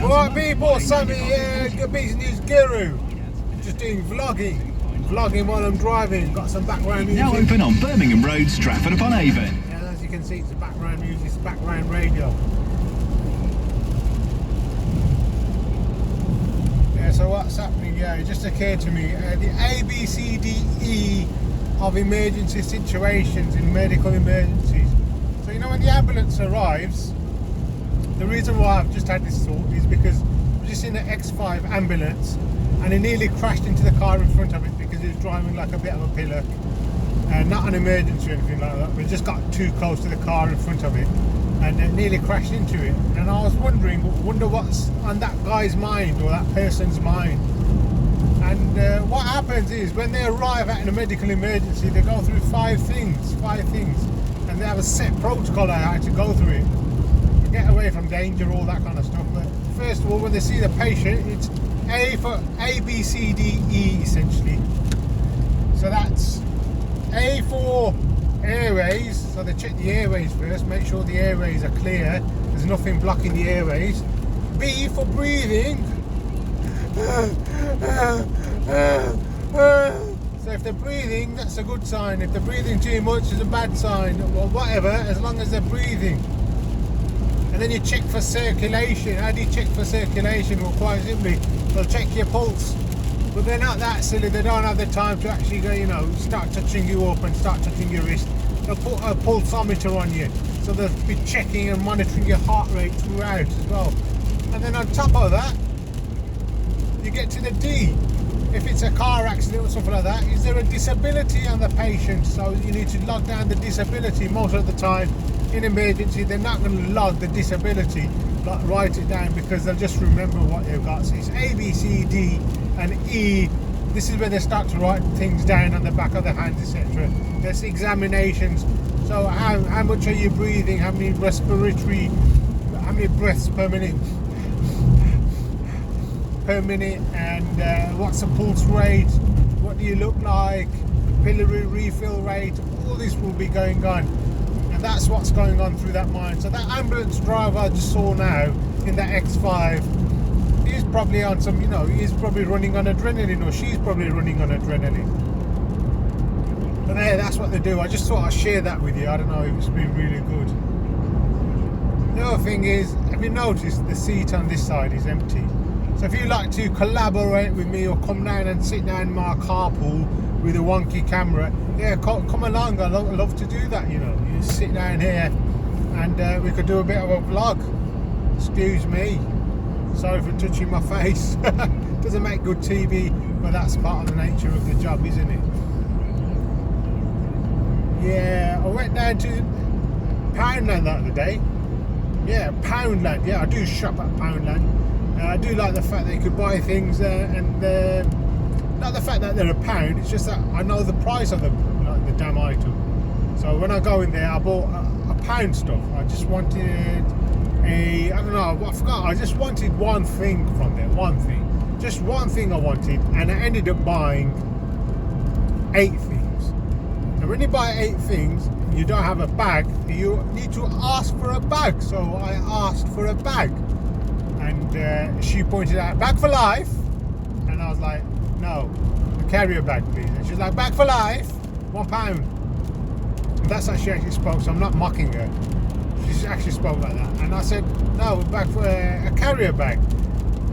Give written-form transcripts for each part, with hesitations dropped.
Alright people, Sammy here, good business guru. Just doing vlogging while I'm driving. Got some background music. Now open on Birmingham Road, Stratford upon Avon. Yeah, as you can see, it's background music, it's background radio. Yeah, so what's happening? Yeah, it just occurred to me, the ABCDE of emergency situations in medical emergencies. So you know when the ambulance arrives, the reason why I've just had this thought is because we're just in an X5 ambulance and it nearly crashed into the car in front of it because it was driving like a bit of a pillar. Not an emergency or anything like that, we just got too close to the car in front of it and it nearly crashed into it. And I was wonder what's on that guy's mind or that person's mind. And what happens is when they arrive at a medical emergency, they go through five things, and they have a set protocol on how to go through it. Get away from danger, all that kind of stuff. But first of all, when they see the patient, it's A for ABCDE essentially. So that's A for airways, so they check the airways first, make sure the airways are clear, there's nothing blocking the airways. B for breathing. So if they're breathing, that's a good sign. If they're breathing too much, it's a bad sign. Well, whatever, as long as they're breathing. And then you check for circulation. How do you check for circulation? Well, quite simply, they'll check your pulse. But they're not that silly. They don't have the time to actually go, you know, start touching you up and start touching your wrist. They'll put a pulsometer on you. So they'll be checking and monitoring your heart rate throughout as well. And then on top of that, you get to the D. If it's a car accident or something like that, is there a disability on the patient? So you need to log down the disability. Most of the time in emergency, they're not going to log the disability, like write it down, because they'll just remember what they've got. So it's A, B, C, D and E. This is where they start to write things down on the back of the hands, etc. There's examinations. So how much are you breathing? How many breaths per minute, and what's the pulse rate, what do you look like, capillary refill rate, all this will be going on, and that's what's going on through that mind. So that ambulance driver I just saw now in that X5, he's probably on some, you know, he's probably running on adrenaline, or she's probably running on adrenaline. But there, that's what they do. I just thought I'd share that with you. I don't know, it's been really good. The other thing is, have you noticed the seat on this side is empty? So if you like to collaborate with me or come down and sit down in my carpool with a wonky camera, yeah, come along. I love to do that, you know. You sit down here and we could do a bit of a vlog. Excuse me. Sorry for touching my face. Doesn't make good TV, but that's part of the nature of the job, isn't it? Yeah, I went down to Poundland the other day. Yeah, Poundland. Yeah, I do shop at Poundland. I do like the fact that you could buy things and not the fact that they're £1, it's just that I know the price of the damn item. So when I go in there, I bought a £1 stuff. I just wanted I don't know, I forgot, I just wanted one thing from there, just one thing I wanted, and I ended up buying 8 things. And when you buy 8 things, you don't have a bag, you need to ask for a bag. So I asked for a bag. And she pointed out, bag for life? And I was like, no, a carrier bag please. And she's like, bag for life, £1. And that's how she actually spoke, so I'm not mocking her. She actually spoke like that. And I said, no, bag for a carrier bag.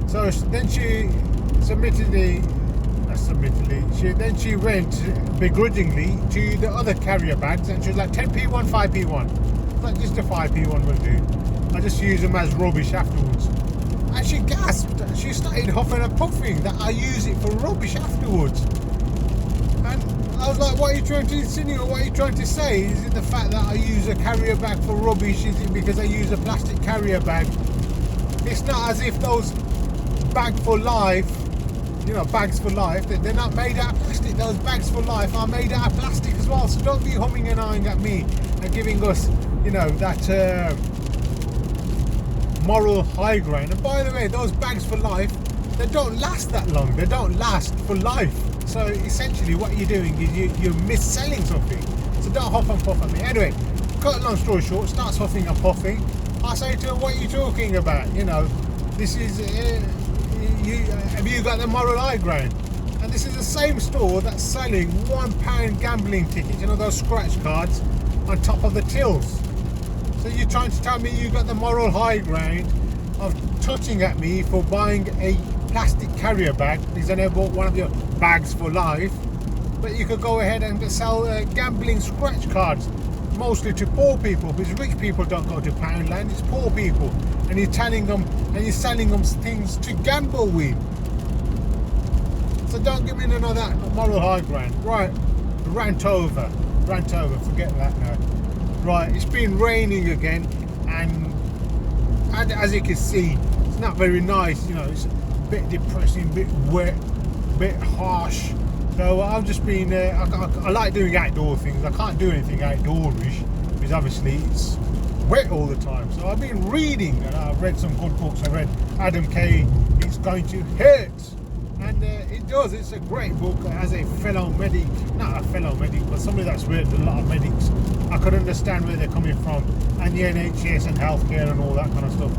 So then she then she went begrudgingly to the other carrier bags, and she was like, 10p one, 5p one. Like, just a 5p one will do. I just use them as rubbish afterwards. And she gasped, she started huffing and puffing that I use it for rubbish afterwards. And I was like, what are you trying to insinuate, what are you trying to say? Is it the fact that I use a carrier bag for rubbish? Is it because I use a plastic carrier bag? It's not as if those bags for life, they're not made out of plastic. Those bags for life are made out of plastic as well. So don't be humming and ahhing at me and giving us, you know, that moral high ground. And by the way, those bags for life, they don't last that long. They don't last for life. So essentially what you're doing is you're mis-selling something. So don't huff and puff at me. Anyway, cut a long story short, starts huffing and puffing. I say to her, what are you talking about? You know, This is have you got the moral high ground? And this is the same store that's selling £1 gambling tickets, you know, those scratch cards on top of the tills. So you're trying to tell me you got the moral high ground of tutting at me for buying a plastic carrier bag because I never bought one of your bags for life, but you could go ahead and sell gambling scratch cards, mostly to poor people, because rich people don't go to Poundland, it's poor people, and you're telling them and you're selling them things to gamble with. So don't give me none of that moral high ground. Right, rant over, forget that now. Right, it's been raining again, and as you can see, it's not very nice, you know, it's a bit depressing, a bit wet, a bit harsh. So I've just been, I like doing outdoor things. I can't do anything outdoorish because obviously it's wet all the time. So I've been reading, and I've read some good books. I read Adam Kay, It's Going to Hurt. And it does, it's a great book. As a fellow medic, not a fellow medic, but somebody that's worked with a lot of medics, I could understand where they're coming from, and the NHS and healthcare and all that kind of stuff.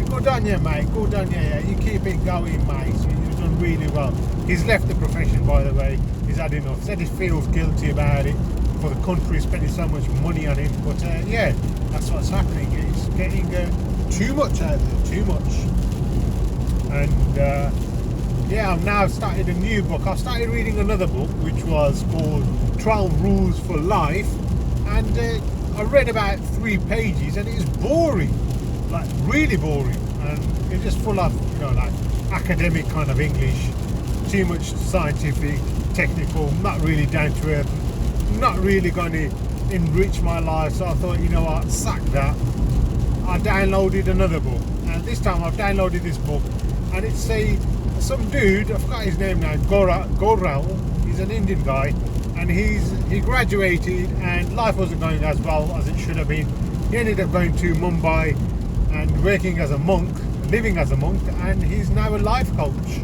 Good on you, mate, good on you. Yeah. You keep it going, mate. You've done really well. He's left the profession, by the way. He's had enough. Said he feels guilty about it for the country spending so much money on him. But yeah, that's what's happening. It's getting too much out there, too much. And yeah, I've now started a new book. I've started reading another book which was called 12 Rules for Life, and I read about 3 pages and it is boring, like really boring, and it's just full of, you know, like academic kind of English, too much scientific, technical, not really down to earth, not really going to enrich my life. So I thought, you know what, sack that. I downloaded another book, and this time I've downloaded this book, and it's some dude, I forgot his name now, Goral, he's an Indian guy, and he graduated and life wasn't going as well as it should have been. He ended up going to Mumbai and working as a monk, living as a monk, and he's now a life coach.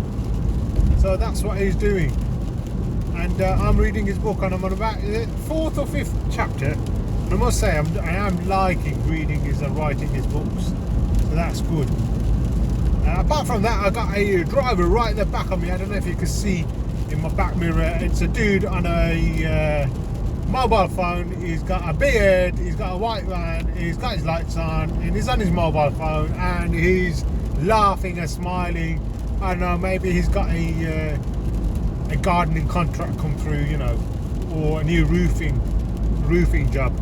So that's what he's doing. And I'm reading his book, and I'm on about the 4th or 5th chapter, and I must say I am liking reading and writing his books, so that's good. Apart from that, I got a driver right at the back of me. I don't know if you can see in my back mirror. It's a dude on a mobile phone. He's got a beard, he's got a white van, he's got his lights on, and he's on his mobile phone, and he's laughing and smiling. I don't know, maybe he's got a gardening contract come through, you know, or a new roofing job.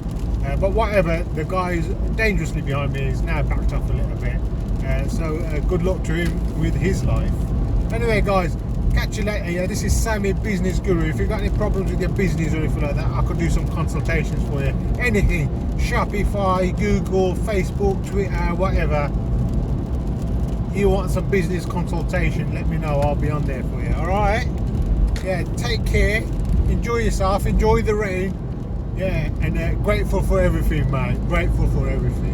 But whatever, the guy is dangerously behind me. He's now backed up a little bit. So good luck to him with his life. Anyway, guys, catch you later. Yeah, this is Sammy, Business Guru. If you've got any problems with your business or anything like that, I could do some consultations for you. Anything, Shopify, Google, Facebook, Twitter, whatever. You want some business consultation, let me know. I'll be on there for you. All right? Yeah, take care. Enjoy yourself. Enjoy the rain. Yeah, and grateful for everything, mate. Grateful for everything.